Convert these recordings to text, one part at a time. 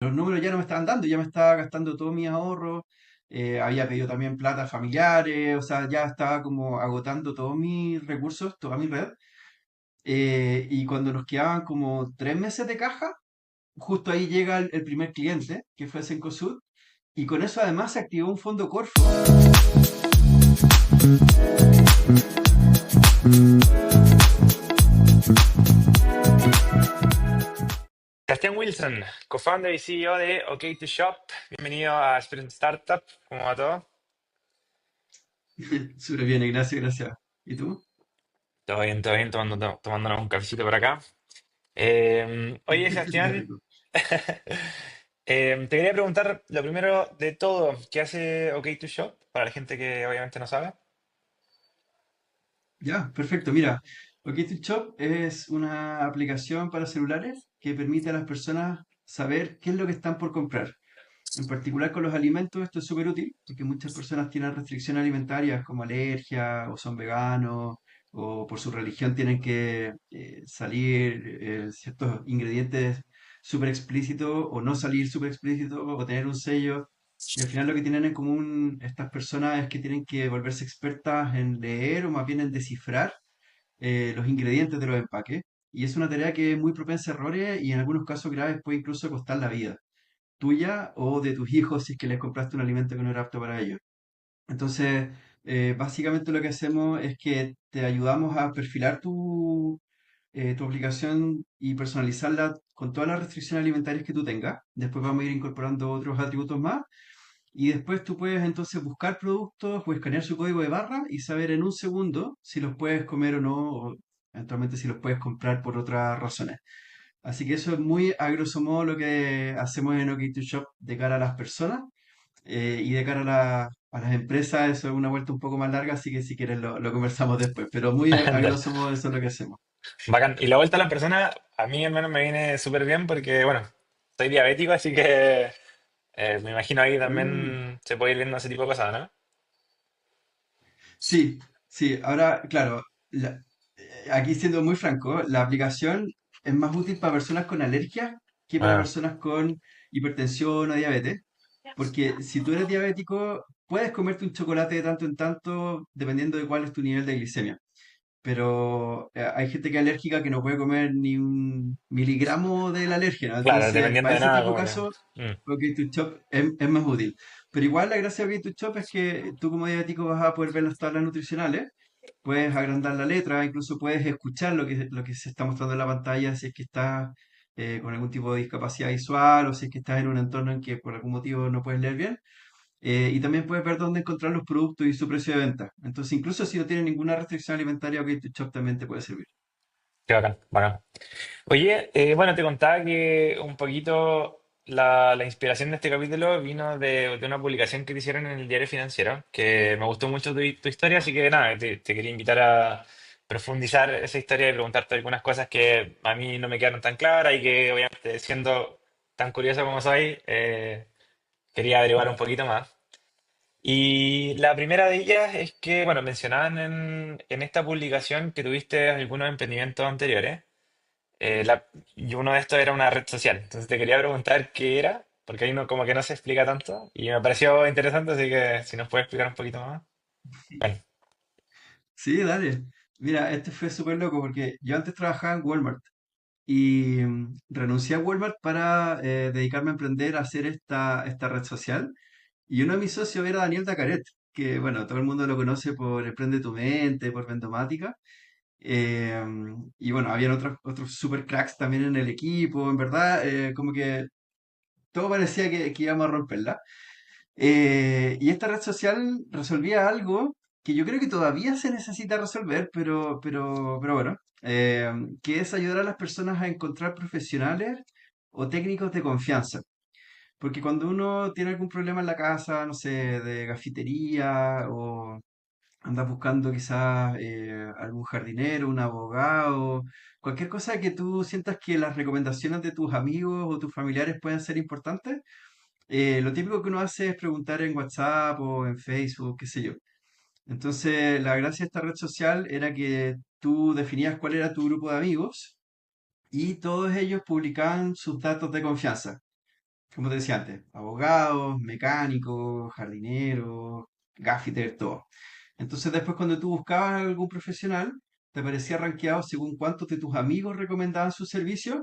los números ya no me estaban dando, ya me estaba gastando todos mis ahorros, había pedido también plata a familiares, o sea, ya estaba como agotando todos mis recursos, toda mi red. Y cuando nos quedaban como 3 meses de caja, justo ahí llega el primer cliente, que fue Cencosud, y con eso además se activó un fondo Corfo. Sebastián Wilson, co-founder y CEO de OK2Shop. Bienvenido a Sprint Startup. ¿Cómo va todo? Súper bien, Ignacio, gracias. ¿Y tú? Todo bien, tomándonos un cafecito por acá. Oye, Qué Sebastián, rico. te quería preguntar lo primero de todo, ¿qué hace OK2Shop? Para la gente que obviamente no sabe. Ya, perfecto. Mira, OK2Shop es una aplicación para celulares que permite a las personas saber qué es lo que están por comprar. En particular con los alimentos, esto es súper útil porque muchas personas tienen restricciones alimentarias como alergia o son veganos o por su religión tienen que salir ciertos ingredientes súper explícitos o no salir súper explícitos o tener un sello. Y al final lo que tienen en común estas personas es que tienen que volverse expertas en leer o más bien en descifrar los ingredientes de los empaques. Y es una tarea que es muy propensa a errores y en algunos casos graves puede incluso costar la vida tuya o de tus hijos si es que les compraste un alimento que no era apto para ellos. Entonces, básicamente lo que hacemos es que te ayudamos a perfilar tu aplicación y personalizarla con todas las restricciones alimentarias que tú tengas. Después vamos a ir incorporando otros atributos más. Y después tú puedes entonces buscar productos o escanear su código de barra y saber en un segundo si los puedes comer o no, o eventualmente si los puedes comprar por otras razones. Así que eso es muy a grosso modo lo que hacemos en OK2Shop de cara a las personas y de cara a las empresas. Eso es una vuelta un poco más larga, así que si quieres lo conversamos después. Pero muy a Dale. grosso modo eso es lo que hacemos. Bacán. Y la vuelta a la persona, a mí al menos me viene súper bien porque, bueno, soy diabético, así que me imagino ahí Mm. también se puede ir viendo ese tipo de cosas, ¿no? Sí, sí. Ahora, claro, aquí siendo muy franco, la aplicación es más útil para personas con alergias que para Ah, personas con hipertensión o diabetes. Porque si tú eres diabético, puedes comerte un chocolate de tanto en tanto, dependiendo de cuál es tu nivel de glicemia. Pero hay gente que es alérgica que no puede comer ni un miligramo del alérgeno. claro, Entonces, dependiendo para de ese nada, tipo de como que. casos, Mm. OK2Shop es más útil. Pero igual la gracia de OK2Shop es que tú como diabético vas a poder ver las tablas nutricionales, puedes agrandar la letra, incluso puedes escuchar lo que se está mostrando en la pantalla si es que estás con algún tipo de discapacidad visual o si es que estás en un entorno en que por algún motivo no puedes leer bien. Y también puedes ver dónde encontrar los productos y su precio de venta. Entonces, incluso si no tienes ninguna restricción alimentaria, OK2Shop también te puede servir. Qué bacán, bacán. Oye, bueno, te contaba que un poquito la inspiración de este capítulo vino de una publicación que te hicieron en el Diario Financiero, que me gustó mucho tu historia, así que nada, te quería invitar a profundizar esa historia y preguntarte algunas cosas que a mí no me quedaron tan claras y que obviamente siendo tan curioso como soy, quería averiguar un poquito más. Y la primera de ellas es que, bueno, mencionaban en esta publicación que tuviste algunos emprendimientos anteriores. Y uno de estos era una red social. Entonces te quería preguntar qué era, porque ahí no, como que no se explica tanto. Y me pareció interesante, así que si nos puedes explicar un poquito más. Bueno, Sí, dale. Mira, este fue súper loco porque yo antes trabajaba en Walmart y renuncié a Walmart para dedicarme a emprender, a hacer esta red social. Y uno de mis socios era Daniel Dacaret, que bueno, todo el mundo lo conoce por Emprende tu Mente, por Vendomática. Eh, y bueno, habían otros super cracks también en el equipo, en verdad, como que todo parecía que íbamos a romperla. Y esta red social resolvía algo que yo creo que todavía se necesita resolver, pero bueno, que es ayudar a las personas a encontrar profesionales o técnicos de confianza. Porque cuando uno tiene algún problema en la casa, no sé, de gafitería o andas buscando quizás algún jardinero, un abogado, cualquier cosa que tú sientas que las recomendaciones de tus amigos o tus familiares pueden ser importantes, lo típico que uno hace es preguntar en WhatsApp o en Facebook, qué sé yo. Entonces, la gracia de esta red social era que tú definías cuál era tu grupo de amigos y todos ellos publicaban sus datos de confianza. como te decía antes, abogados, mecánicos, jardineros, gaffiter, todo. Entonces después cuando tú buscabas algún profesional, te aparecía rankeado según cuántos de tus amigos recomendaban sus servicios.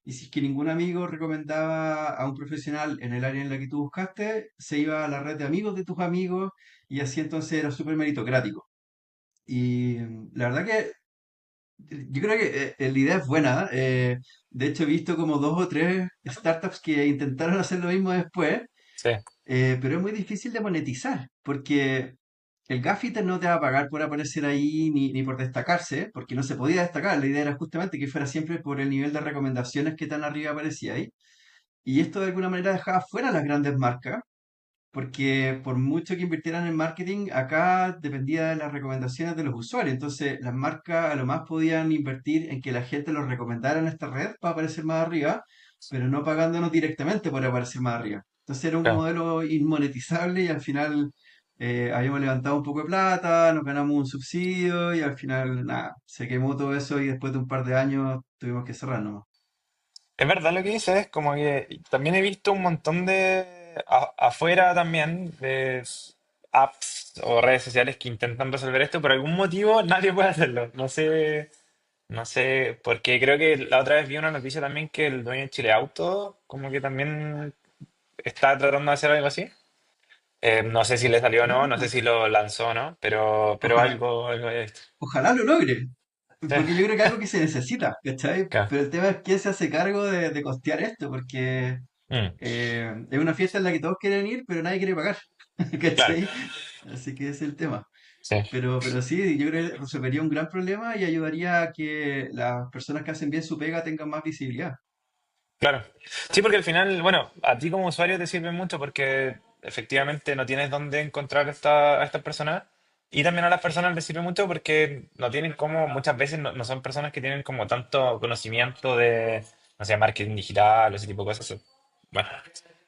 Y si es que ningún amigo recomendaba a un profesional en el área en la que tú buscaste, se iba a la red de amigos de tus amigos y así entonces era súper meritocrático. Y la verdad que yo creo que la idea es buena. De hecho, he visto como dos o tres startups que intentaron hacer lo mismo después, Sí, pero es muy difícil de monetizar, porque el gaffiter no te va a pagar por aparecer ahí ni por destacarse, porque no se podía destacar. La idea era justamente que fuera siempre por el nivel de recomendaciones que tan arriba aparecía ahí. Y esto de alguna manera dejaba fuera a las grandes marcas, porque por mucho que invirtieran en marketing, acá dependía de las recomendaciones de los usuarios. Entonces, las marcas a lo más podían invertir en que la gente los recomendara en esta red para aparecer más arriba, pero no pagándonos directamente por aparecer más arriba. Entonces era un claro. modelo inmonetizable y al final habíamos levantado un poco de plata, nos ganamos un subsidio y al final, nada, se quemó todo eso y después de un par de años tuvimos que cerrar nomás. Es verdad lo que dices, como que también he visto un montón de afuera también de apps o redes sociales que intentan resolver esto, por algún motivo nadie puede hacerlo. No sé, no sé, porque creo que la otra vez vi una noticia también que el dueño de Chile Auto como que también está tratando de hacer algo así. No sé si le salió o no, no sé Ah, si lo lanzó o no, pero ojalá, algo de esto. ojalá lo logre. Sí, Porque yo creo que es algo que se necesita, ¿cachai? claro. Pero el tema es quién se hace cargo de costear esto, porque Mm, es una fiesta en la que todos quieren ir, pero nadie quiere pagar, claro, ¿cachai? Así que ese es el tema. sí. Pero sí, yo creo que resolvería un gran problema y ayudaría a que las personas que hacen bien su pega tengan más visibilidad. Claro. Sí, porque al final, bueno, a ti como usuario te sirve mucho porque efectivamente no tienes dónde encontrar a estas personas y también a las personas les sirve mucho porque no tienen como, muchas veces no son personas que tienen como tanto conocimiento de, no sé, marketing digital o ese tipo de cosas. Bueno,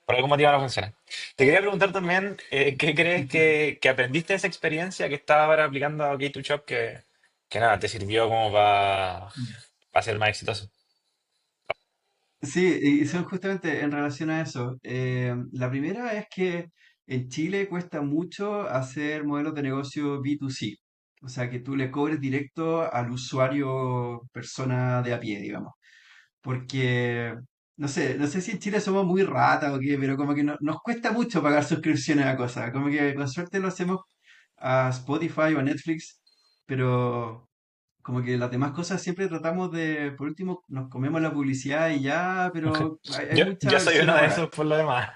por algún motivo no funciona. Te quería preguntar también, ¿qué crees que aprendiste de esa experiencia que estás ahora aplicando a K2Shop que nada, te sirvió como para ser más exitoso? Sí, y son justamente en relación a eso. La primera es que en Chile cuesta mucho hacer modelos de negocio B2C, o sea, que tú le cobres directo al usuario persona de a pie, digamos. Porque, no sé si en Chile somos muy rata o qué, pero como que nos cuesta mucho pagar suscripciones a cosas. Como que con suerte lo hacemos a Spotify o a Netflix, pero como que las demás cosas siempre tratamos de, por último, nos comemos la publicidad y ya, pero hay Yo mucha soy versión uno de ahora. esos por lo demás.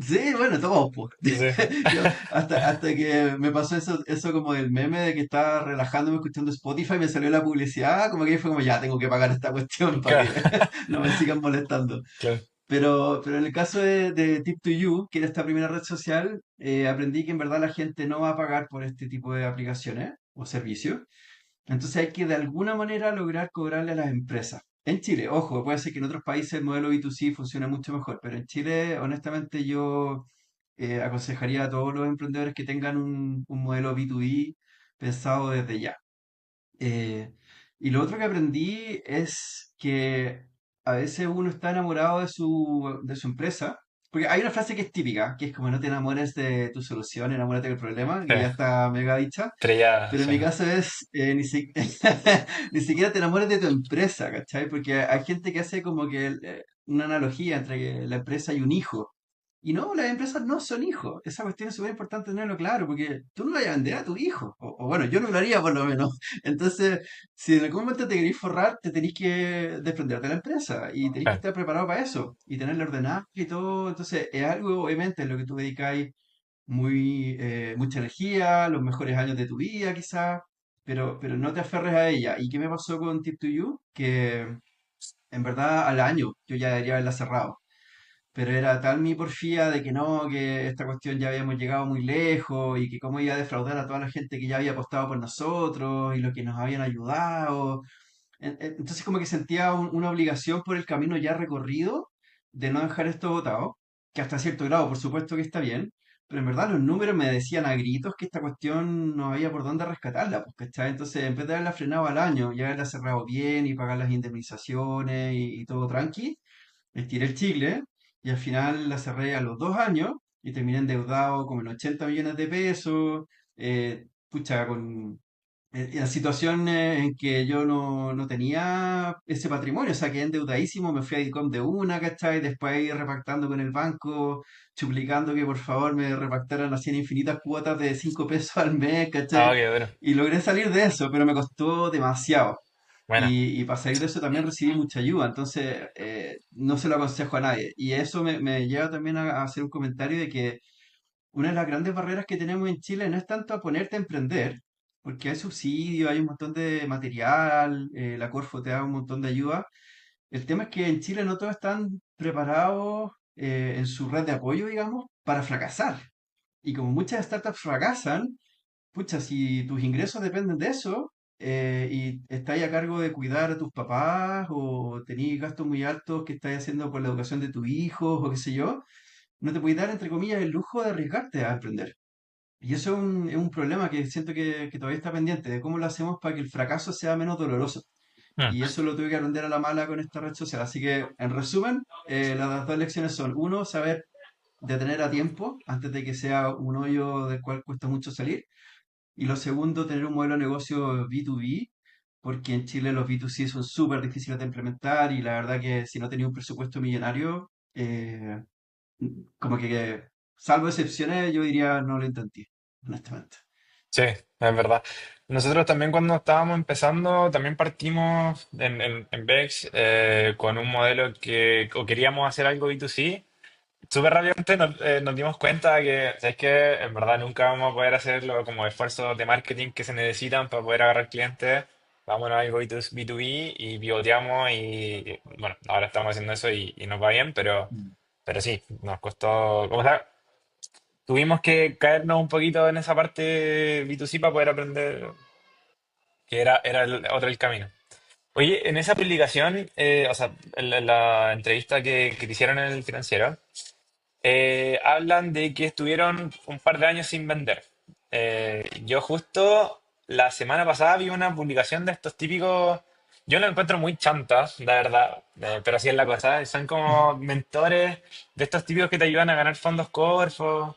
Sí, bueno, todos, pues. Sí, Yo, hasta que me pasó eso como del meme de que estaba relajándome escuchando Spotify, me salió la publicidad, como que fue como, ya, tengo que pagar esta cuestión para claro, que no me sigan molestando. claro. Pero en el caso de Tip2You, que era esta primera red social, aprendí que en verdad la gente no va a pagar por este tipo de aplicaciones o servicios. Entonces hay que de alguna manera lograr cobrarle a las empresas. En Chile, ojo, puede ser que en otros países el modelo B2C funcione mucho mejor, pero en Chile, honestamente, yo aconsejaría a todos los emprendedores que tengan un modelo B2B pensado desde ya. Eh, y lo otro que aprendí es que a veces uno está enamorado de su empresa, porque hay una frase que es típica, que es como no te enamores de tu solución, enamórate del problema, Sí. que ya está mega dicha. Estrella, Pero en sí. mi caso es, ni siquiera te enamores de tu empresa, ¿cachai? Porque hay gente que hace como que una analogía entre que la empresa y un hijo. Y no, las empresas no son hijos. Esa cuestión es súper importante tenerlo claro, porque tú no vayas a vender a tu hijo. O bueno, yo no lo haría por lo menos. Entonces, si en algún momento te querés forrar, te tenés que desprender de la empresa y tenés que Claro, estar preparado para eso y tenerla ordenada y todo. Entonces, es algo, obviamente, en lo que tú dedicáis mucha energía, los mejores años de tu vida quizás, pero no te aferres a ella. ¿Y qué me pasó con Tip2You? Que en verdad al año yo ya debería haberla cerrado. Pero era tal mi porfía de que no, que esta cuestión ya habíamos llegado muy lejos y que cómo iba a defraudar a toda la gente que ya había apostado por nosotros y lo que nos habían ayudado. Entonces como que sentía una obligación por el camino ya recorrido de no dejar esto botado, que hasta cierto grado por supuesto que está bien, pero en verdad los números me decían a gritos que esta cuestión no había por dónde rescatarla, pues, ¿cachai? Entonces en vez de haberla frenado al año y haberla cerrado bien y pagar las indemnizaciones y todo tranqui, estiré el chicle y al final la cerré a los 2 años y terminé endeudado como en 80 millones de pesos, pucha, con en situaciones en que yo no tenía ese patrimonio, o sea, quedé endeudadísimo, me fui a IDICOM de una, ¿cachai? Después ahí repactando con el banco, suplicando que por favor me repactaran así en infinitas cuotas de 5 pesos al mes, Ah, ¿cachai? qué bueno. Y logré salir de eso, pero me costó demasiado. Bueno, Y para salir de eso también recibí mucha ayuda, entonces no se lo aconsejo a nadie. Y eso me lleva también a hacer un comentario de que una de las grandes barreras que tenemos en Chile no es tanto a ponerte a emprender, porque hay subsidios, hay un montón de material, la Corfo te da un montón de ayuda. El tema es que en Chile no todos están preparados en su red de apoyo, digamos, para fracasar. Y como muchas startups fracasan, pucha, si tus ingresos dependen de eso y estás a cargo de cuidar a tus papás o tenés gastos muy altos que estás haciendo por la educación de tus hijos o qué sé yo, no te puedes dar, entre comillas, el lujo de arriesgarte a emprender. Y eso es un problema que siento que todavía está pendiente, de cómo lo hacemos para que el fracaso sea menos doloroso. Y mm, eso lo tuve que aprender a la mala con esta red social. Así que, en resumen, las dos lecciones son, uno, saber detener a tiempo antes de que sea un hoyo del cual cuesta mucho salir. Y lo segundo, tener un modelo de negocio B2B, porque en Chile los B2C son súper difíciles de implementar y la verdad que si no tenía un presupuesto millonario, como que, salvo excepciones, yo diría no lo intenté, honestamente. sí, es verdad. Nosotros también cuando estábamos empezando, también partimos en Bex con un modelo que o queríamos hacer algo B2C. Súper rápidamente nos dimos cuenta que, ¿sabes qué? En verdad nunca vamos a poder hacer los como esfuerzos de marketing que se necesitan para poder agarrar clientes. Vámonos a algo B2B y pivoteamos y bueno, ahora estamos haciendo eso y nos va bien, Mm. pero sí, nos costó, como sea, tuvimos que caernos un poquito en esa parte B2C para poder aprender que era otro el camino. Oye, en esa publicación, o sea, en la entrevista que te hicieron en el financiero, hablan de que estuvieron un par de años sin vender. Yo justo la semana pasada vi una publicación de estos típicos, yo lo encuentro muy chanta, la verdad, pero así es la cosa. Son como mentores de estos típicos que te ayudan a ganar fondos Corfo,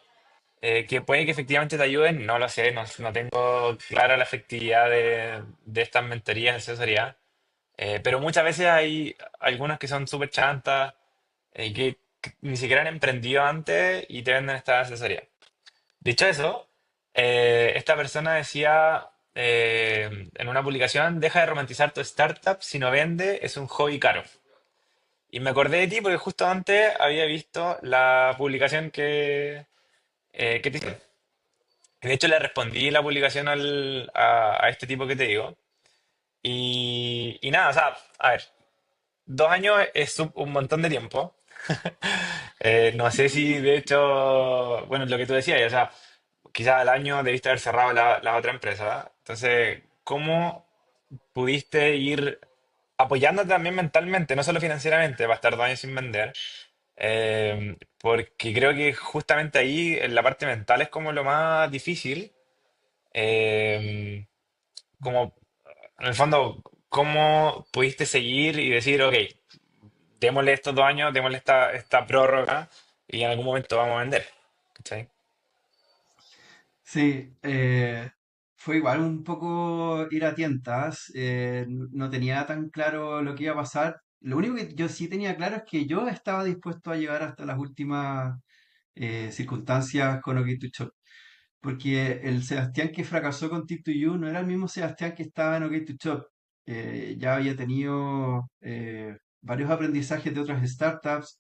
que puede que efectivamente te ayuden, no lo sé, no tengo clara la efectividad de estas mentorías, asesorías. Pero muchas veces hay algunos que son súper chantas y que ni siquiera han emprendido antes y te venden esta asesoría. Dicho eso, esta persona decía en una publicación, deja de romantizar tu startup, si no vende, es un hobby caro. Y me acordé de ti porque justo antes había visto la publicación que te hice. De hecho, le respondí la publicación a este tipo que te digo. Y nada, o sea, a ver, 2 años es un montón de tiempo. No sé si de hecho, bueno, lo que tú decías, o sea, quizás al año debiste haber cerrado la otra empresa. Entonces, ¿cómo pudiste ir apoyándote también mentalmente, no solo financieramente, va a estar 2 años sin vender? Porque creo que justamente ahí, en la parte mental, es como lo más difícil. Eh, como, en el fondo, ¿cómo pudiste seguir y decir, ok, démosle estos 2 años, démosle esta prórroga y en algún momento vamos a vender? ¿Cachai? Sí, fue igual un poco ir a tientas, no tenía tan claro lo que iba a pasar. Lo único que yo sí tenía claro es que yo estaba dispuesto a llegar hasta las últimas circunstancias con OK to Shop, porque el Sebastián que fracasó con Tip2You no era el mismo Sebastián que estaba en OK to Shop. Ya había tenido varios aprendizajes de otras startups.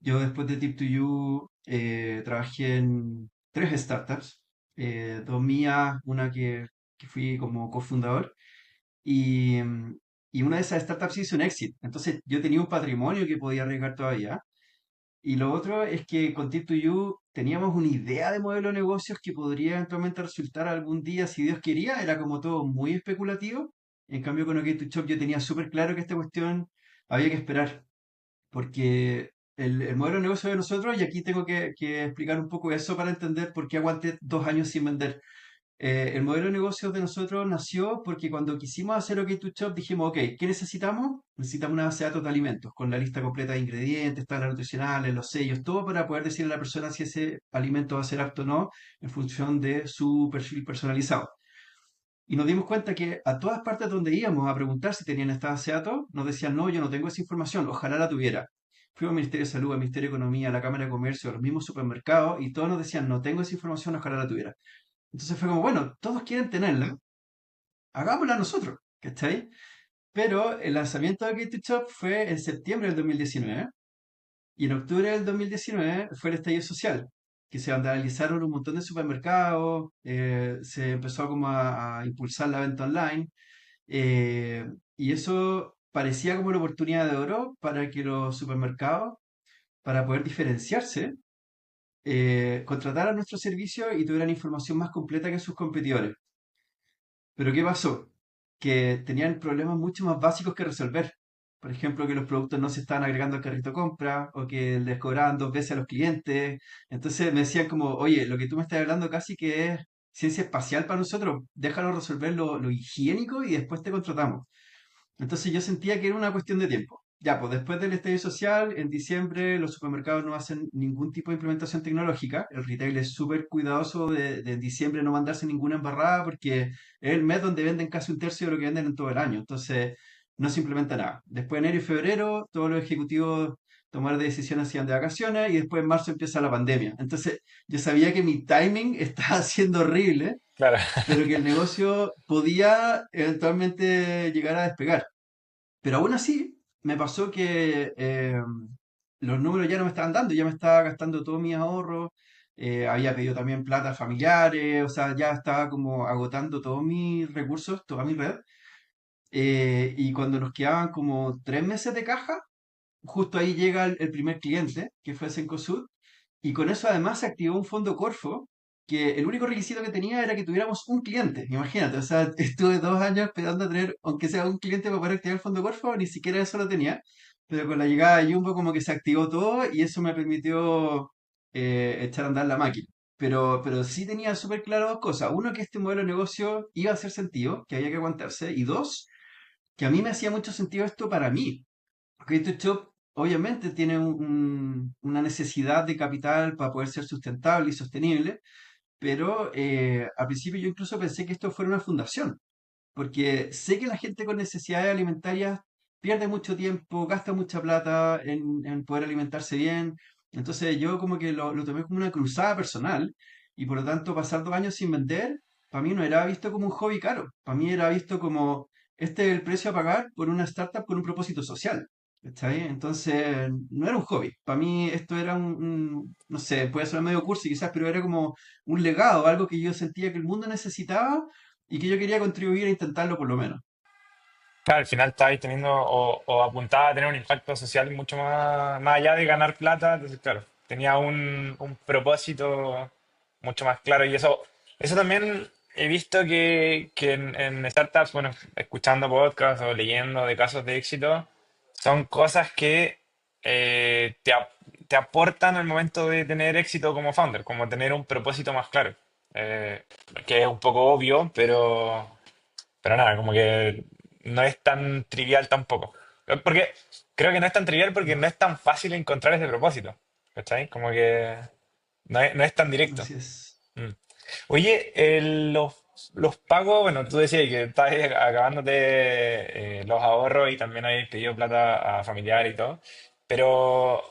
Yo después de Tip2You trabajé en tres startups, dos mías, una que fui como cofundador, y, y una de esas startups hizo un exit. Entonces yo tenía un patrimonio que podía arriesgar todavía. Y lo otro es que con Tip2You teníamos una idea de modelo de negocios que podría eventualmente resultar algún día, si Dios quería, era como todo muy especulativo. En cambio con OK2Shop yo tenía súper claro que esta cuestión había que esperar porque el modelo de negocio de nosotros, y aquí tengo que explicar un poco eso para entender por qué aguanté 2 años sin vender. El modelo de negocio de nosotros nació porque cuando quisimos hacer OK to Shop dijimos, ok, ¿qué necesitamos? Necesitamos una base de datos de alimentos con la lista completa de ingredientes, tablas nutricionales, los sellos, todo para poder decirle a la persona si ese alimento va a ser apto o no en función de su perfil personalizado. Y nos dimos cuenta que a todas partes donde íbamos a preguntar si tenían esta base de datos, nos decían, no, yo no tengo esa información, ojalá la tuviera. Fuimos al Ministerio de Salud, al Ministerio de Economía, a la Cámara de Comercio, a los mismos supermercados, y todos nos decían, no tengo esa información, ojalá la tuviera. Entonces fue como, bueno, todos quieren tenerla, hagámosla nosotros, ¿cachai? Pero el lanzamiento de K2Shop fue en septiembre del 2019 y en octubre del 2019 fue el estallido social, que se vandalizaron un montón de supermercados, se empezó como a impulsar la venta online eh, y eso parecía como una oportunidad de oro para que los supermercados, para poder diferenciarse, contrataran nuestro servicio y tuvieran información más completa que sus competidores. Pero ¿qué pasó? Que tenían problemas mucho más básicos que resolver. Por ejemplo, que los productos no se estaban agregando al carrito de compra o que les cobraban 2 veces a los clientes. Entonces me decían como, oye, lo que tú me estás hablando casi que es ciencia espacial para nosotros, déjalo resolver lo higiénico y después te contratamos. Entonces yo sentía que era una cuestión de tiempo. Ya, pues después del estallido social, en diciembre los supermercados no hacen ningún tipo de implementación tecnológica. El retail es súper cuidadoso de en diciembre no mandarse ninguna embarrada porque es el mes donde venden casi un tercio de lo que venden en todo el año. Entonces no se implementa nada. Después de enero y febrero, todos los ejecutivos tomar decisiones hacían de vacaciones y después en marzo empieza la pandemia. Entonces yo sabía que mi timing estaba siendo horrible, Claro. pero que el negocio podía eventualmente llegar a despegar. Pero aún así, me pasó que los números ya no me estaban dando, ya me estaba gastando todos mis ahorros, había pedido también plata a familiares, o sea, ya estaba como agotando todos mis recursos, toda mi red. Y cuando nos quedaban como 3 meses de caja, justo ahí llega el primer cliente, que fue Cencosud, y con eso además se activó un fondo Corfo, que el único requisito que tenía era que tuviéramos un cliente. Imagínate, o sea, estuve 2 años esperando a tener, aunque sea un cliente para poder activar el fondo Corfo, ni siquiera eso lo tenía. Pero con la llegada de Jumbo como que se activó todo y eso me permitió echar a andar la máquina. Pero sí tenía súper claro dos cosas. Uno, que este modelo de negocio iba a hacer sentido, que había que aguantarse. Y dos, que a mí me hacía mucho sentido esto para mí. Creative Shop obviamente tiene una necesidad de capital para poder ser sustentable y sostenible, pero al principio yo incluso pensé que esto fuera una fundación, porque sé que la gente con necesidades alimentarias pierde mucho tiempo, gasta mucha plata en poder alimentarse bien, entonces yo como que lo tomé como una cruzada personal y por lo tanto pasar 2 años sin vender, para mí no era visto como un hobby caro, para mí era visto como este es el precio a pagar por una startup con un propósito social. ¿Cachai? Entonces, no era un hobby. Para mí esto era no sé, puede ser medio cursi quizás, pero era como un legado, algo que yo sentía que el mundo necesitaba y que yo quería contribuir a intentarlo por lo menos. Claro, al final estabais teniendo o apuntaba a tener un impacto social mucho más allá de ganar plata. Entonces, claro, tenía un propósito mucho más claro. Y eso también he visto que en startups, bueno, escuchando podcasts o leyendo de casos de éxito, son cosas que te aportan al momento de tener éxito como founder, como tener un propósito más claro. Eh, que es un poco obvio, pero nada, como que no es tan trivial tampoco. Porque creo que no es tan trivial porque no es tan fácil encontrar ese propósito. ¿Cachai? Como que no es tan directo. Así es. Mm. Oye, los pagos, bueno, tú decías que estabas acabándote los ahorros y también habéis pedido plata a familiares y todo, pero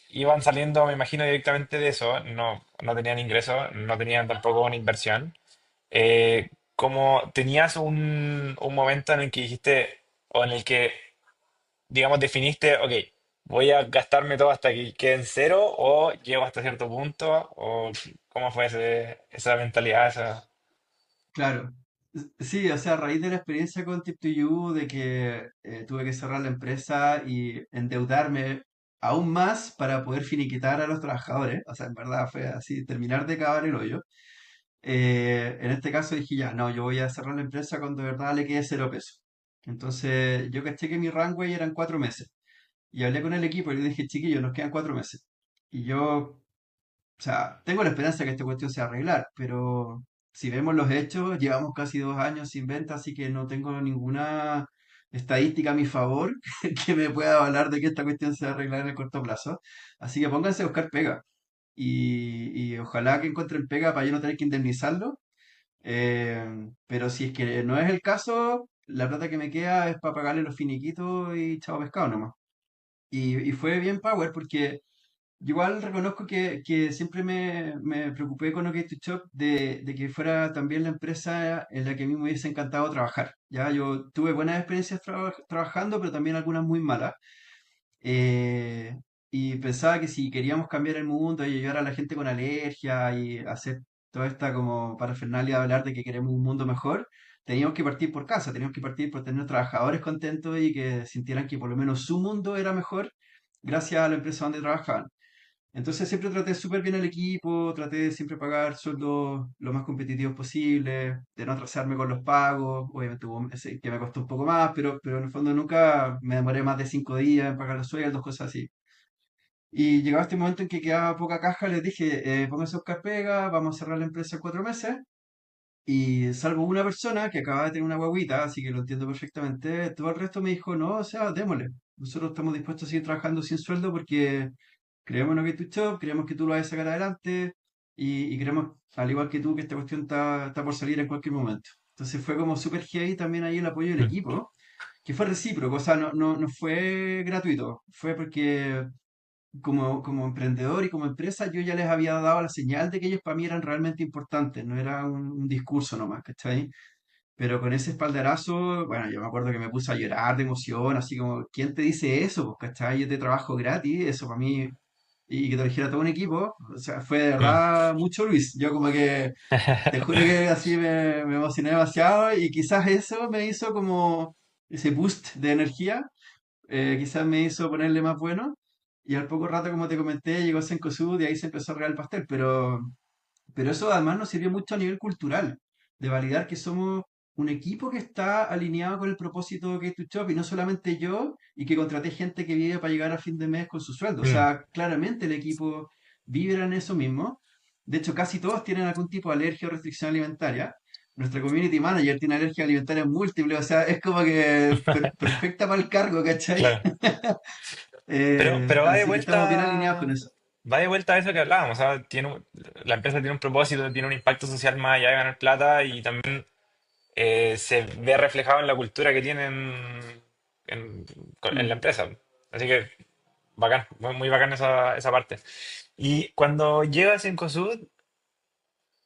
iban saliendo, me imagino, directamente de eso, no tenían ingresos, no tenían tampoco una inversión. Como tenías un momento en el que dijiste, o en el que, digamos, definiste, ok, voy a gastarme todo hasta que quede en cero, o llego hasta cierto punto, o cómo fue esa mentalidad, esa... Claro. Sí, o sea, a raíz de la experiencia con Tip2You, de que tuve que cerrar la empresa y endeudarme aún más para poder finiquitar a los trabajadores, o sea, en verdad fue así, terminar de cavar el hoyo. En este caso dije, ya, no, yo voy a cerrar la empresa cuando de verdad le quede 0 pesos. Entonces yo caché que mi runway eran 4 meses. Y hablé con el equipo y le dije, chiquillos, nos quedan 4 meses. Y yo, o sea, tengo la esperanza que esta cuestión se va a arreglar, pero si vemos los hechos, llevamos casi 2 años sin venta, así que no tengo ninguna estadística a mi favor que me pueda hablar de que esta cuestión se va a arreglar en el corto plazo. Así que pónganse a buscar pega y ojalá que encuentren pega para yo no tener que indemnizarlo. Pero si es que no es el caso, la plata que me queda es para pagarle los finiquitos y chavo pescado nomás. Y fue bien Power porque yo igual reconozco que siempre me preocupé con OK to Shop de que fuera también la empresa en la que a mí me hubiese encantado trabajar. Ya yo tuve buenas experiencias trabajando, pero también algunas muy malas. Eh, y pensaba que si queríamos cambiar el mundo y ayudar a la gente con alergia y hacer toda esta como parafernalia de hablar de que queremos un mundo mejor, teníamos que partir por casa, teníamos que partir por tener trabajadores contentos y que sintieran que por lo menos su mundo era mejor gracias a la empresa donde trabajaban. Entonces siempre traté súper bien el equipo, traté de siempre pagar sueldos lo más competitivos posible, de no atrasarme con los pagos, obviamente hubo ese que me costó un poco más, pero en el fondo nunca me demoré más de 5 días en pagar los sueldos, cosas así. Y llegaba este momento en que quedaba poca caja, les dije, pónganse a buscar pega, vamos a cerrar la empresa en 4 meses, y salvo una persona que acaba de tener una guaguita, así que lo entiendo perfectamente, todo el resto me dijo, no, o sea, démosle, nosotros estamos dispuestos a seguir trabajando sin sueldo porque creemos en lo que tu job, creemos que tú lo vas a sacar adelante y creemos, al igual que tú, que esta cuestión está por salir en cualquier momento. Entonces fue como súper heavy también ahí el apoyo del Mm. equipo, que fue recíproco, o sea, no fue gratuito, fue porque como emprendedor y como empresa yo ya les había dado la señal de que ellos para mí eran realmente importantes, no era un discurso nomás, ¿cachai? Pero con ese espaldarazo, bueno, yo me acuerdo que me puse a llorar de emoción, así como, ¿quién te dice eso? Pues, ¿cachai? Yo te trabajo gratis, eso para mí y que te eligiera todo un equipo, o sea, fue de Mm. verdad mucho Luis. Yo como que te juro que así me emocioné demasiado y quizás eso me hizo como ese boost de energía, quizás me hizo ponerle más bueno y al poco rato, como te comenté, llegó Cencosud y ahí se empezó a regar el pastel, pero eso además nos sirvió mucho a nivel cultural, de validar que somos un equipo que está alineado con el propósito de K2Shop y no solamente yo, y que contraté gente que vive para llegar a fin de mes con su sueldo. O Mm. sea, claramente el equipo vibra en eso mismo. De hecho, casi todos tienen algún tipo de alergia o restricción alimentaria. Nuestra community manager tiene alergia alimentaria múltiple, o sea, es como que perfecta para el cargo, ¿cachai? Claro. Pero Así que estamos bien alineados con eso. va de vuelta a eso que hablábamos. O sea, la empresa tiene un propósito, tiene un impacto social más allá de ganar plata y también se ve reflejado en la cultura que tienen en, en la Mm. empresa. Así que bacán, muy bacán esa parte. Y cuando llegas en COSUD,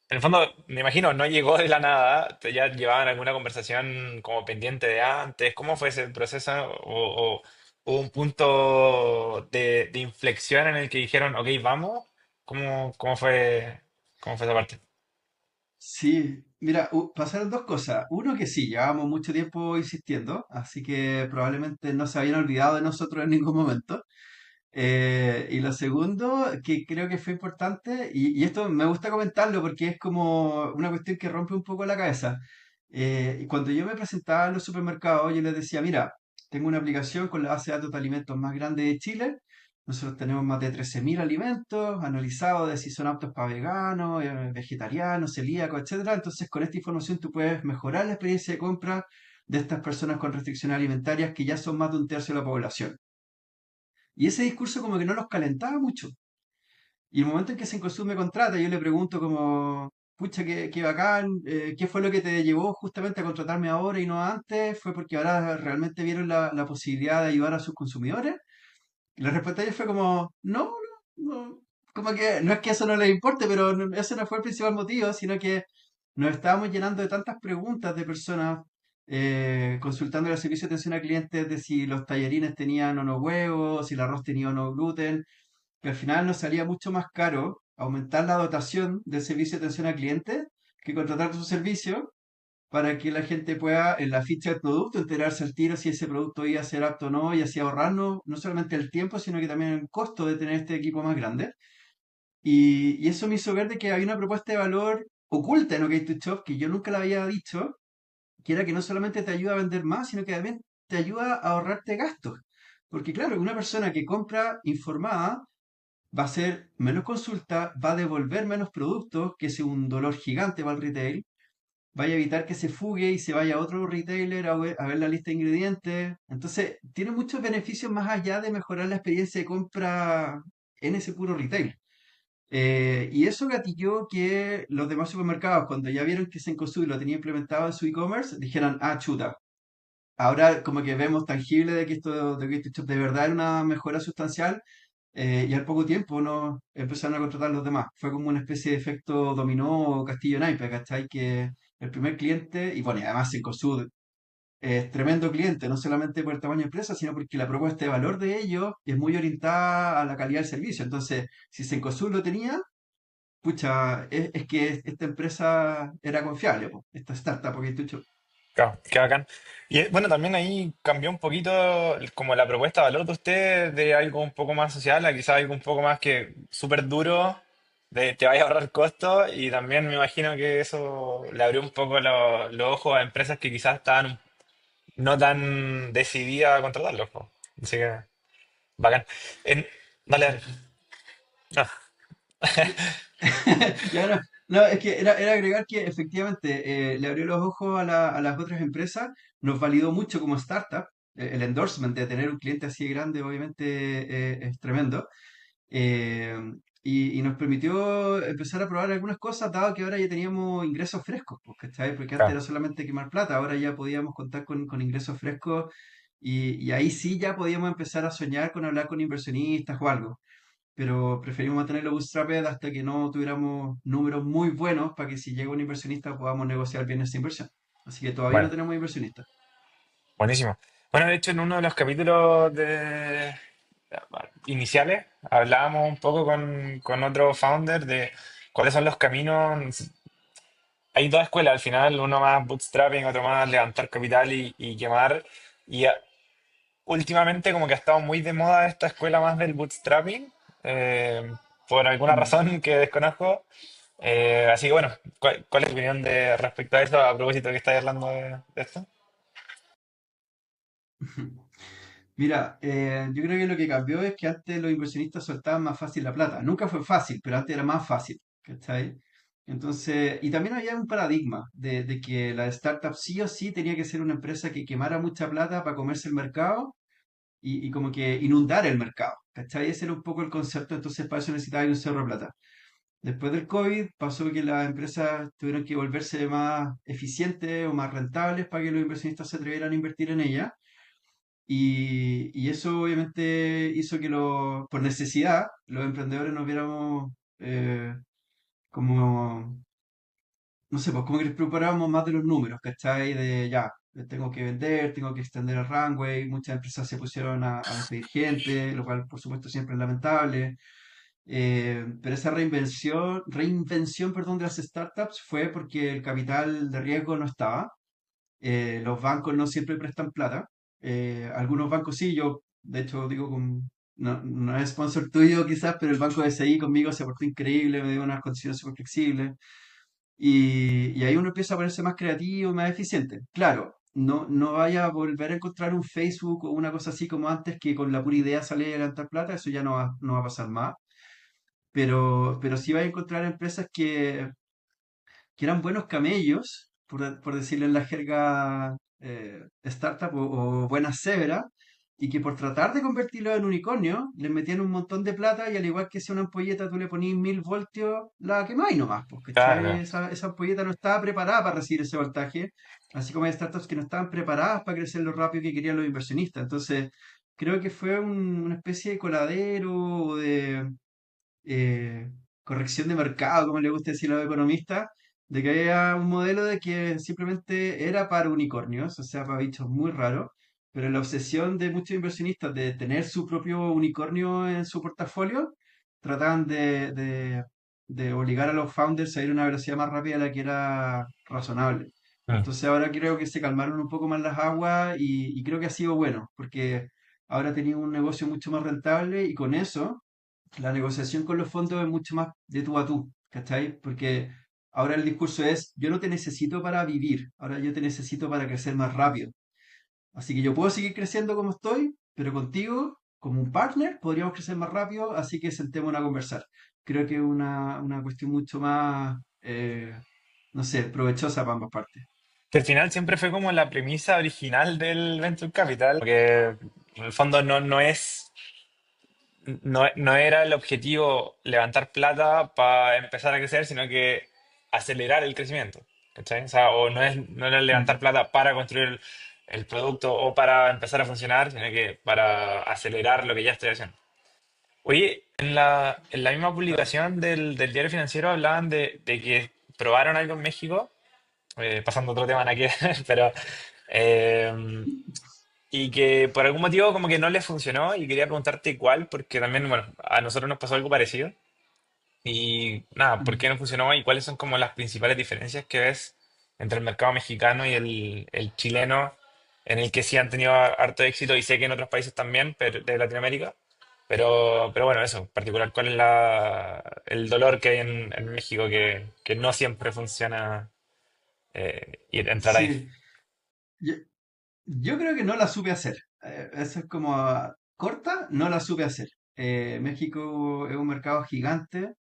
en el fondo, me imagino, no llegó de la nada, ya llevaban alguna conversación como pendiente de antes. ¿Cómo fue ese proceso? ¿O hubo un punto de inflexión en el que dijeron, ok, vamos? ¿Cómo fue esa parte? Sí, mira, pasaron dos cosas. Uno que sí, llevábamos mucho tiempo insistiendo, así que probablemente no se habían olvidado de nosotros en ningún momento. Y lo segundo, que creo que fue importante, y esto me gusta comentarlo porque es como una cuestión que rompe un poco la cabeza. Y cuando yo me presentaba en los supermercados, yo les decía, mira, tengo una aplicación con la base de datos de alimentos más grande de Chile. Nosotros tenemos más de 13.000 alimentos analizados de si son aptos para veganos, vegetarianos, celíacos, etcétera. Entonces, con esta información tú puedes mejorar la experiencia de compra de estas personas con restricciones alimentarias que ya son más de un tercio de la población. Y ese discurso como que no los calentaba mucho. Y el momento en que Cencosud me contrata, yo le pregunto como, pucha, qué bacán, ¿qué fue lo que te llevó justamente a contratarme ahora y no antes? ¿Fue porque ahora realmente vieron la posibilidad de ayudar a sus consumidores? Y la respuesta de ellos fue como, no, no, como que no es que eso no les importe, pero ese no fue el principal motivo, sino que nos estábamos llenando de tantas preguntas de personas consultando el servicio de atención a clientes de si los tallarines tenían o no huevos, si el arroz tenía o no gluten, que al final nos salía mucho más caro aumentar la dotación del servicio de atención al cliente que contratar su servicio para que la gente pueda en la ficha del producto enterarse al tiro si ese producto iba a ser apto o no y así ahorrarnos no solamente el tiempo, sino que también el costo de tener este equipo más grande. Y eso me hizo ver de que había una propuesta de valor oculta en OK2Shop que yo nunca la había dicho, que era que no solamente te ayuda a vender más, sino que también te ayuda a ahorrarte gastos. Porque claro, una persona que compra informada va a ser menos consulta, va a devolver menos productos, que es un dolor gigante para el retail, vaya a evitar que se fugue y se vaya a otro retailer a ver la lista de ingredientes. Entonces, tiene muchos beneficios más allá de mejorar la experiencia de compra en ese puro retail. Y eso gatilló que los demás supermercados, cuando ya vieron que Cencosud lo tenía implementado en su e-commerce, dijeran, ah, chuta. Ahora como que vemos tangible de que este shop de verdad era una mejora sustancial, y al poco tiempo no empezaron a contratar los demás. Fue como una especie de efecto dominó o castillo naipe, ¿cachai? Que el primer cliente, y bueno, y además Cencosud es tremendo cliente, no solamente por el tamaño de empresa, sino porque la propuesta de valor de ellos es muy orientada a la calidad del servicio. Entonces, si Cencosud lo tenía, pucha, es que esta empresa era confiable, po, esta startup, porque Claro, qué bacán. Y bueno, también ahí cambió un poquito como la propuesta de valor de usted de algo un poco más social a quizás algo un poco más que súper duro, de te vaya a ahorrar costos y también me imagino que eso le abrió un poco los ojos a empresas que quizás estaban no tan decididas a contratarlos, po. Así que, bacán. En- dale, dale. exacto. Ah, Ya no, no, es que era agregar que efectivamente le abrió los ojos a las otras empresas, nos validó mucho como startup. El endorsement de tener un cliente así de grande, obviamente, es tremendo. eh, y nos permitió empezar a probar algunas cosas, dado que ahora ya teníamos ingresos frescos, pues, ¿cachai? Porque antes era claro, solamente quemar plata, ahora ya podíamos contar con ingresos frescos, y ahí sí ya podíamos empezar a soñar con hablar con inversionistas o algo, pero preferimos mantenerlo bootstrapped hasta que no tuviéramos números muy buenos para que si llega un inversionista podamos negociar bien esa inversión. Así que todavía no bueno, tenemos inversionistas. buenísimo. Bueno, de hecho, en uno de los capítulos iniciales hablábamos un poco con otro founder de cuáles son los caminos. Hay dos escuelas al final, uno más bootstrapping, otro más levantar capital y quemar. Y últimamente como que ha estado muy de moda esta escuela más del bootstrapping, eh, por alguna Mm. razón que desconozco. Así que bueno, ¿cuál es tu opinión respecto a eso, a propósito de que estáis hablando de esto? Mira, yo creo que lo que cambió es que antes los inversionistas soltaban más fácil la plata. Nunca fue fácil, pero antes era más fácil, ¿cachai? Entonces, y también había un paradigma de que la startup sí o sí tenía que ser una empresa que quemara mucha plata para comerse el mercado y como que inundar el mercado, ¿cachai? Ese era un poco el concepto, entonces para eso necesitaba un cerro de plata. Después del COVID pasó que las empresas tuvieron que volverse más eficientes o más rentables para que los inversionistas se atrevieran a invertir en ellas. Y eso obviamente hizo que por necesidad los emprendedores nos viéramos como, no sé, pues como que les preocupábamos más de los números, ¿cachai? De ya, tengo que vender, tengo que extender el runway, muchas empresas se pusieron a despedir gente, lo cual por supuesto siempre es lamentable. Pero esa reinvención, perdón, de las startups fue porque el capital de riesgo no estaba. Los bancos no siempre prestan plata. Algunos bancos sí, yo de hecho digo, no, no es sponsor tuyo quizás, pero el banco de SI conmigo se portó increíble, me dio unas condiciones súper flexibles. Y ahí uno empieza a ponerse más creativo, más eficiente. Claro, no vaya a volver a encontrar un Facebook o una cosa así como antes, que con la pura idea sale a levantar plata, eso ya no va a pasar más. Pero sí va a encontrar empresas que eran buenos camellos, por decirlo en la jerga startup, o buenas cebras, y que por tratar de convertirlo en unicornio, les metían un montón de plata, y al igual que si a una ampolleta tú le ponías 1000 voltios, la quemáis nomás, porque Claro, esa ampolleta no estaba preparada para recibir ese voltaje, así como hay startups que no estaban preparadas para crecer lo rápido que querían los inversionistas. Entonces, creo que fue una especie de coladero o de eh, corrección de mercado, como le gusta decir a los economistas, de que había un modelo de que simplemente era para unicornios, o sea, para bichos muy raros, pero la obsesión de muchos inversionistas de tener su propio unicornio en su portafolio, trataban de obligar a los founders a ir a una velocidad más rápida de la que era razonable. mm, Entonces ahora creo que se calmaron un poco más las aguas, y creo que ha sido bueno, porque ahora tenía un negocio mucho más rentable, y con eso la negociación con los fondos es mucho más de tú a tú, ¿cachai? Porque ahora el discurso es, yo no te necesito para vivir, ahora yo te necesito para crecer más rápido. Así que yo puedo seguir creciendo como estoy, pero contigo como un partner, podríamos crecer más rápido, así que sentémonos a conversar. Creo que es una cuestión mucho más, no sé, provechosa para ambas partes. Que al final siempre fue como la premisa original del Venture Capital, porque en el fondo no era el objetivo levantar plata para empezar a crecer, sino que acelerar el crecimiento. ¿Cachai? O sea, no era levantar Mm, plata para construir el producto o para empezar a funcionar, sino que para acelerar lo que ya estoy haciendo. Oye, en la misma claro. publicación del diario financiero hablaban de que probaron algo en México, pasando a otro tema, nada que ver, pero eh, y que por algún motivo como que no les funcionó y quería preguntarte cuál, porque también, bueno, a nosotros nos pasó algo parecido y nada, ¿por qué Mm. no funcionó y cuáles son como las principales diferencias que ves entre el mercado mexicano y el chileno, en el que sí han tenido harto éxito y sé que en otros países también de Latinoamérica? Pero bueno, eso, en particular, ¿cuál es el dolor que hay en México que no siempre funciona y entrar ahí? Sí, yo, yo creo que no la supe hacer. Eso es como corta, no la supe hacer. México es un mercado gigante.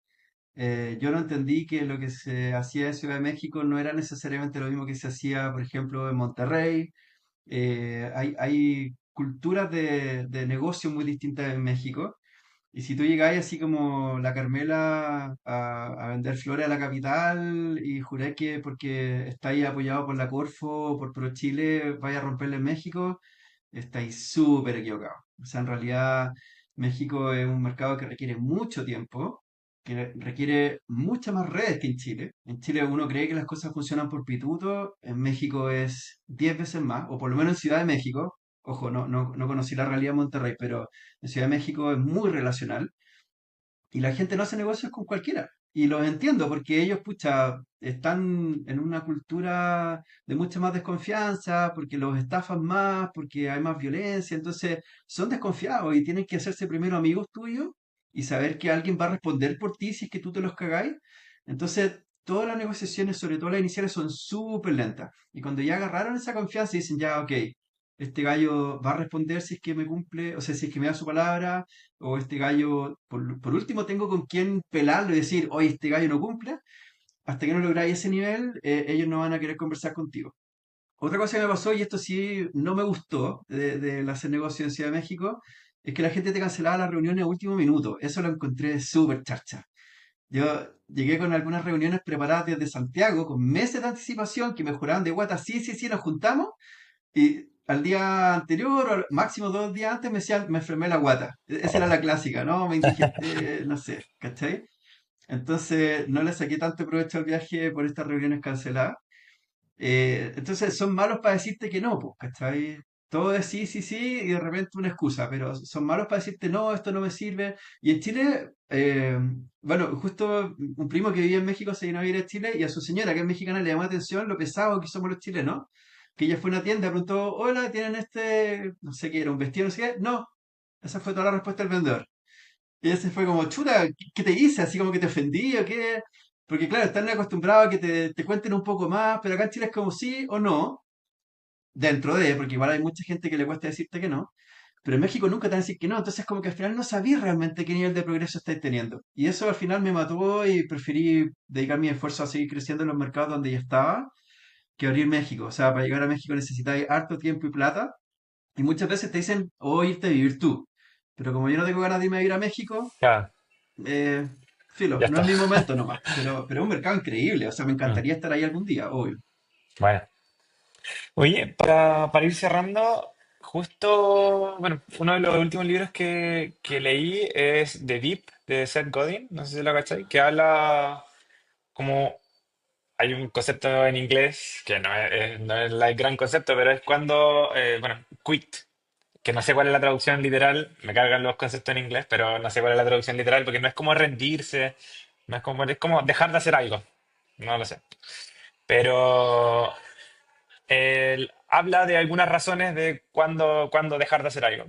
Yo no entendí que lo que se hacía en Ciudad de México no era necesariamente lo mismo que se hacía, por ejemplo, en Monterrey. Hay culturas de negocio muy distintas en México. Y si tú llegáis así como la Carmela a vender flores a la capital y juráis que porque estáis apoyado por la Corfo o por ProChile vaya a romperle en México, estáis súper equivocados. O sea, en realidad México es un mercado que requiere mucho tiempo, que requiere muchas más redes que en Chile. En Chile uno cree que las cosas funcionan por pituto, en México es 10 veces más, o por lo menos en Ciudad de México. Ojo, no conocí la realidad de Monterrey, pero en Ciudad de México es muy relacional y la gente no hace negocios con cualquiera. Y los entiendo porque ellos, pucha, están en una cultura de mucha más desconfianza, porque los estafan más, porque hay más violencia, entonces son desconfiados y tienen que hacerse primero amigos tuyos y saber que alguien va a responder por ti si es que tú te los cagáis. Entonces, todas las negociaciones, sobre todo las iniciales, son súper lentas. Y cuando ya agarraron esa confianza y dicen, ya, ok, este gallo va a responder si es que me cumple, o sea, si es que me da su palabra, o este gallo, por último, tengo con quién pelarlo y decir, oye, este gallo no cumple, hasta que no lográis ese nivel, ellos no van a querer conversar contigo. Otra cosa que me pasó, y esto sí no me gustó de hacer negocio en Ciudad de México, es que la gente te cancelaba las reuniones a último minuto. Eso lo encontré súper charcha. Yo llegué con algunas reuniones preparadas desde Santiago, con meses de anticipación, que me juraban de guata, sí, sí, sí, nos juntamos, y al día anterior, o al máximo 2 días antes, me decían, me enfermé la guata. Esa era Oh, la clásica, ¿no? Me indigesté, no sé, ¿cachai? Entonces, no le saqué tanto provecho al viaje por estas reuniones canceladas. Entonces, son malos para decirte que no, pues, ¿cachai? Todo es sí, sí, sí, y de repente una excusa, pero son malos para decirte no, esto no me sirve. Y en Chile, bueno, justo un primo que vivía en México se vino a vivir a Chile y a su señora, que es mexicana, le llamó la atención lo pesado que somos los chilenos, que ella fue a una tienda y preguntó, hola, ¿tienen este, no sé qué era, un vestido, no sé qué? No, esa fue toda la respuesta del vendedor. Y ese fue como, chuta, ¿qué te hice? Así como que te ofendí o qué. Porque claro, están acostumbrados a que te cuenten un poco más, pero acá en Chile es como sí o no, dentro de, porque igual hay mucha gente que le cuesta decirte que no, pero en México nunca te van a decir que no, entonces como que al final no sabí realmente qué nivel de progreso estáis teniendo. Y eso al final me mató y preferí dedicar mi esfuerzo a seguir creciendo en los mercados donde ya estaba, que abrir México. O sea, para llegar a México necesitáis harto tiempo y plata, y muchas veces te dicen, o irte a vivir tú. Pero como yo no tengo ganas de irme a vivir a México, ya, eh, filo, ya no es está. mi momento nomás, pero es un mercado increíble, o sea, me Mm, encantaría estar ahí algún día, obvio. bueno. Oye, para ir cerrando, justo, bueno, uno de los últimos libros que leí es The Deep de Seth Godin, no sé si lo cachai, que habla como hay un concepto en inglés que no es el gran concepto, pero es cuando, bueno, quit, que no sé cuál es la traducción literal, me cargan los conceptos en inglés, pero no sé cuál es la traducción literal, porque no es como rendirse, no es como dejar de hacer algo, no lo sé. Pero él habla de algunas razones de cuándo dejar de hacer algo.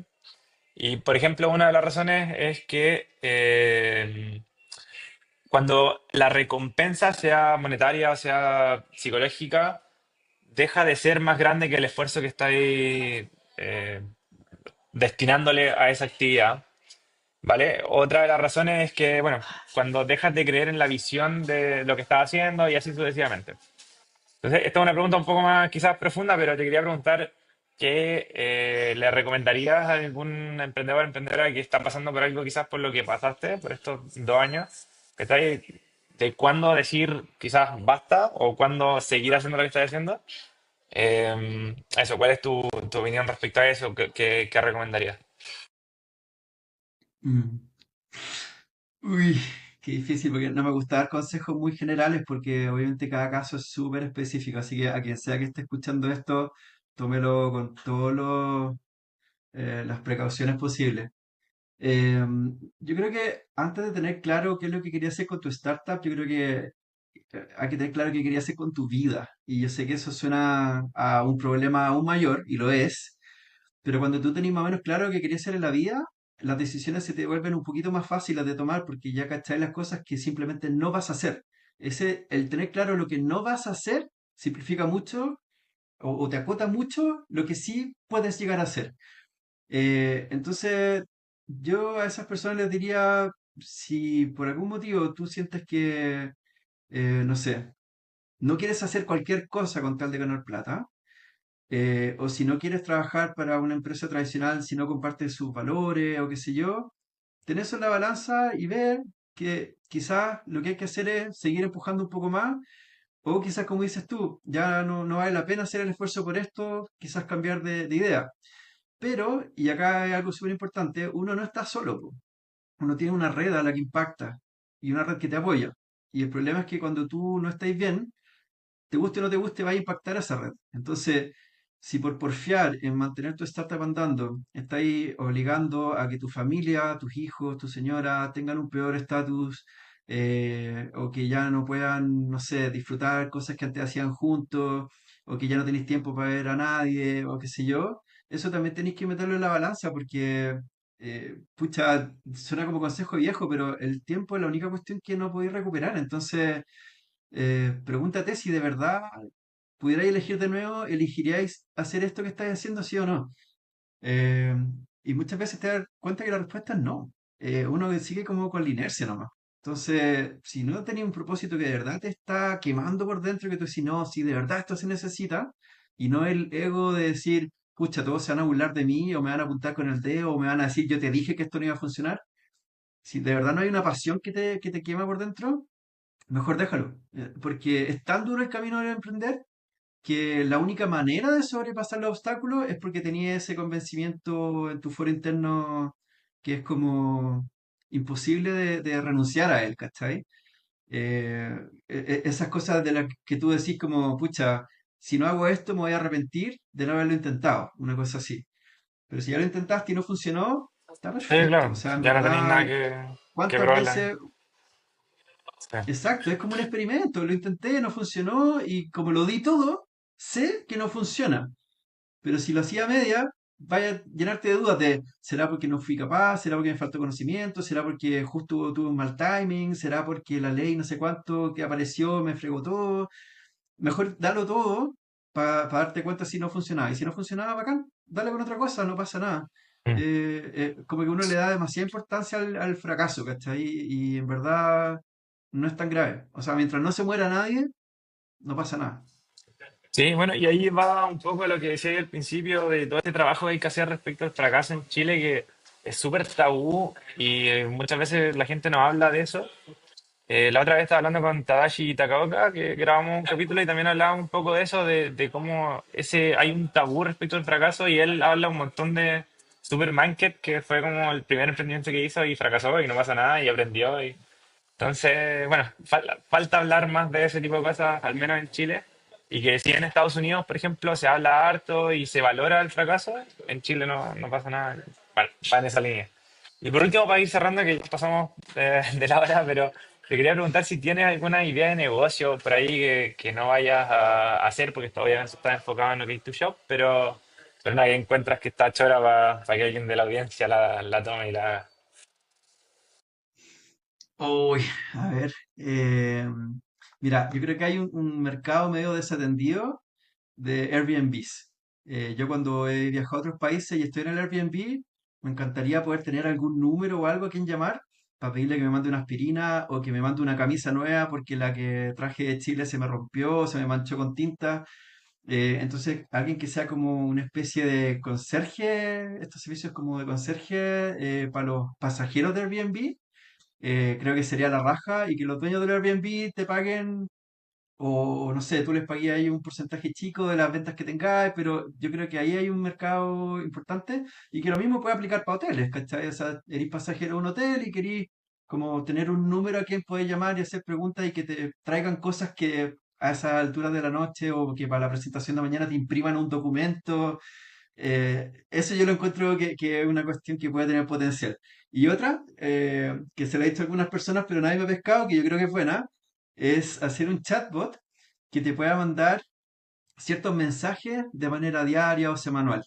Y, por ejemplo, una de las razones es que cuando la recompensa, sea monetaria o sea psicológica, deja de ser más grande que el esfuerzo que estáis destinándole a esa actividad, ¿vale? Otra de las razones es que, bueno, cuando dejas de creer en la visión de lo que estás haciendo y así sucesivamente. Entonces, esta es una pregunta un poco más quizás profunda, pero te quería preguntar qué le recomendarías a algún emprendedor o emprendedora que está pasando por algo quizás por lo que pasaste por estos 2 años, que está ahí, de cuándo decir quizás basta o cuándo seguir haciendo lo que estás haciendo. Eso, ¿cuál es tu opinión respecto a eso? ¿Qué recomendarías? Mm. Uy, qué difícil, porque no me gusta dar consejos muy generales, porque obviamente cada caso es súper específico, así que a quien sea que esté escuchando esto, tómelo con todas las precauciones posibles. Yo creo que antes de tener claro qué es lo que querías hacer con tu startup, yo creo que hay que tener claro qué querías hacer con tu vida. Y yo sé que eso suena a un problema aún mayor, y lo es, pero cuando tú tenés más o menos claro qué querías hacer en la vida, las decisiones se te vuelven un poquito más fáciles de tomar porque ya cachai las cosas que simplemente no vas a hacer. El tener claro lo que no vas a hacer simplifica mucho o te acota mucho lo que sí puedes llegar a hacer. Entonces, yo a esas personas les diría, si por algún motivo tú sientes que, no sé, no quieres hacer cualquier cosa con tal de ganar plata, o si no quieres trabajar para una empresa tradicional si no compartes sus valores o qué sé yo, tener eso en la balanza y ver que quizás lo que hay que hacer es seguir empujando un poco más, o quizás como dices tú, ya no vale la pena hacer el esfuerzo por esto, quizás cambiar de idea. Pero, y acá hay algo súper importante, uno no está solo, po. Uno tiene una red a la que impacta y una red que te apoya. Y el problema es que cuando tú no estáis bien, te guste o no te guste, va a impactar a esa red. Entonces, si por porfiar en mantener tu startup andando, estáis obligando a que tu familia, tus hijos, tu señora tengan un peor estatus, o que ya no puedan, no sé, disfrutar cosas que antes hacían juntos, o que ya no tenéis tiempo para ver a nadie, o qué sé yo, eso también tenéis que meterlo en la balanza porque, pucha, suena como consejo viejo, pero el tiempo es la única cuestión que no podéis recuperar. Entonces, pregúntate si de verdad pudierais elegir de nuevo, elegiríais hacer esto que estáis haciendo, sí o no. Eh, y muchas veces te das cuenta que la respuesta es no. Uno sigue como con la inercia nomás. Entonces, si no tenías un propósito que de verdad te está quemando por dentro, que tú decís, no, si de verdad esto se necesita, y no el ego de decir, pucha, todos se van a burlar de mí, o me van a apuntar con el dedo, o me van a decir, yo te dije que esto no iba a funcionar. Si de verdad no hay una pasión que te quema por dentro, mejor déjalo, porque es tan duro el camino de emprender que la única manera de sobrepasar los obstáculos es porque tenías ese convencimiento en tu foro interno que es como imposible de renunciar a él, ¿cachai? Esas cosas de las que tú decís como, pucha, si no hago esto me voy a arrepentir de no haberlo intentado, una cosa así. Pero si ya lo intentaste y no funcionó, está Sí, perfecto. O claro, sea, en ya no tenéis nada verdad, que ¿cuántas probarla. veces? Sí. Exacto, es como un experimento. Lo intenté, no funcionó y como lo di todo, sé que no funciona. Pero si lo hacía a media, vaya a llenarte de dudas de, ¿será porque no fui capaz? ¿Será porque me faltó conocimiento? ¿Será porque justo tuve un mal timing? ¿Será porque la ley no sé cuánto que apareció me fregó todo? Mejor darlo todo para darte cuenta si no funcionaba. Y si no funcionaba, bacán, dale con otra cosa, no pasa nada. Mm. Como que uno le da demasiada importancia al fracaso, ¿cachai? Y en verdad no es tan grave. O sea, mientras no se muera nadie, no pasa nada. Sí, bueno, y ahí va un poco lo que decía al principio de todo este trabajo que hay que hacer respecto al fracaso en Chile, que es súper tabú y muchas veces la gente no habla de eso. La otra vez estaba hablando con Tadashi Takaoka, que grabamos un capítulo y también hablábamos un poco de eso, de cómo hay un tabú respecto al fracaso y él habla un montón de Supermarket, que fue como el primer emprendimiento que hizo y fracasó y no pasa nada y aprendió. Entonces, bueno, falta hablar más de ese tipo de cosas, al menos en Chile, y que si en Estados Unidos, por ejemplo, se habla harto y se valora el fracaso, en Chile no pasa nada. Bueno, va en esa línea. Y por último, para ir cerrando, que ya pasamos de la hora, pero te quería preguntar si tienes alguna idea de negocio por ahí que no vayas a hacer, porque todavía estás enfocado en lo que es tu shop, pero nada, que encuentras que está chora para que alguien de la audiencia la tome y la haga. Uy, a ver. Mira, yo creo que hay un mercado medio desatendido de Airbnbs. Yo cuando he viajado a otros países y estoy en el Airbnb, me encantaría poder tener algún número o algo a quien llamar para pedirle que me mande una aspirina o que me mande una camisa nueva porque la que traje de Chile se me rompió, se me manchó con tinta. Entonces, alguien que sea como una especie de conserje, estos servicios como de conserje para los pasajeros de Airbnb, creo que sería la raja y que los dueños del Airbnb te paguen o no sé, tú les pagues ahí un porcentaje chico de las ventas que tengáis, pero yo creo que ahí hay un mercado importante y que lo mismo puede aplicar para hoteles, ¿cachai? O sea, eres pasajero de un hotel y querís como tener un número a quien podés llamar y hacer preguntas y que te traigan cosas que a esa altura de la noche o que para la presentación de mañana te impriman un documento. Eso yo lo encuentro que es una cuestión que puede tener potencial. Y otra, que se la he dicho a algunas personas, pero nadie me ha pescado, que yo creo que es buena, es hacer un chatbot que te pueda mandar ciertos mensajes de manera diaria o semanal.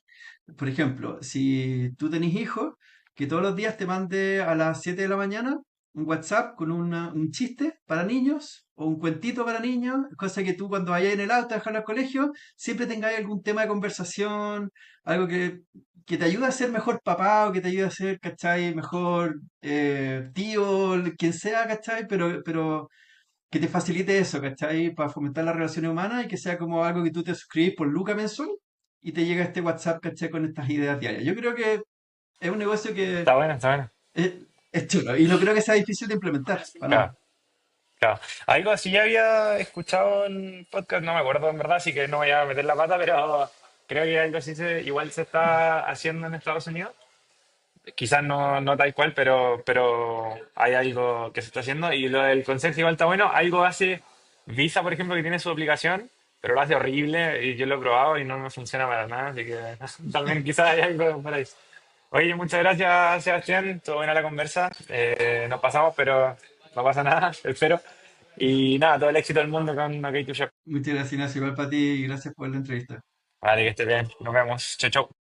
Por ejemplo, si tú tenés hijos, que todos los días te mande a las 7 de la mañana un WhatsApp con un chiste para niños o un cuentito para niños, cosa que tú cuando vayas en el auto a dejarlo al colegio, siempre tengáis algún tema de conversación, algo que te ayude a ser mejor papá o que te ayude a ser, ¿cachai? Mejor tío, quien sea, ¿cachai? Pero que te facilite eso, ¿cachai? Para fomentar las relaciones humanas y que sea como algo que tú te suscribís por Luca mensual y te llega este WhatsApp, ¿cachai? Con estas ideas diarias. Yo creo que es un negocio que Está bueno, está bueno. es, es chulo y no creo que sea difícil de implementar, para Claro, nada. claro. Algo así ya había escuchado en podcast, no me acuerdo en verdad, así que no voy a meter la pata, pero creo que algo así igual se está haciendo en Estados Unidos. Quizás no tal cual, pero hay algo que se está haciendo. Y lo del conserje igual está bueno. Algo hace Visa, por ejemplo, que tiene su aplicación, pero lo hace horrible y yo lo he probado y no me funciona para nada. Así que también quizás hay algo por ahí. Oye, muchas gracias, Sebastián. Estuvo buena la conversa. Nos pasamos, pero no pasa nada, espero. Y nada, todo el éxito del mundo con OK2Shop. Muchas gracias, Ignacio, igual para ti y gracias por la entrevista. Vale, que estés bien. Nos vemos. Chau, chau.